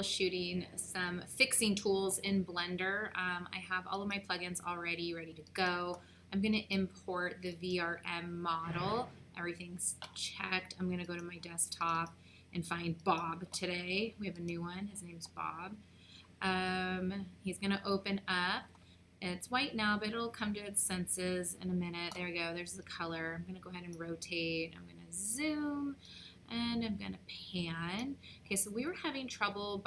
Shooting some fixing tools in Blender. I have all of my plugins already ready to go. I'm going to import the VRM model. Everything's checked. I'm going to go to my desktop and find Bob today. We have a new one. His name's Bob. He's going to open up. It's white now, but it'll come to its senses in a minute. There we go. There's the color. I'm going to go ahead and rotate. I'm going to zoom. And I'm going to pan. Okay, so we were having trouble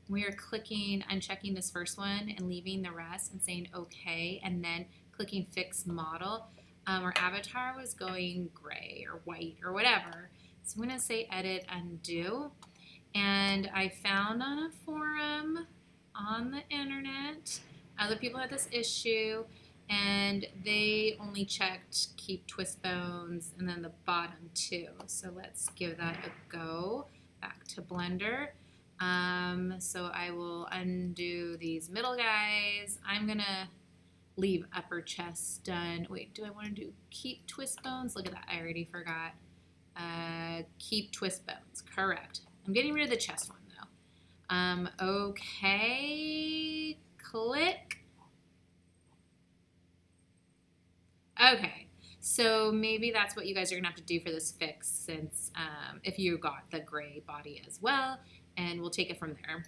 we were clicking, unchecking this first one and leaving the rest and saying okay, and then clicking fix model. Our avatar was going gray or white or whatever. So I'm going to say edit, undo. And I found on a forum on the internet, other people had this issue, and they only checked keep twist bones and then the bottom too. So let's give that a go. Back to Blender. So I will undo these middle guys. I'm gonna leave upper chest done. Wait, do I want to do keep twist bones? Look at that, I already forgot. Keep twist bones, correct. I'm getting rid of the chest one though. Okay, click. Okay, so maybe that's what you guys are going to have to do for this fix, since if you got the gray body as well, and we'll take it from there.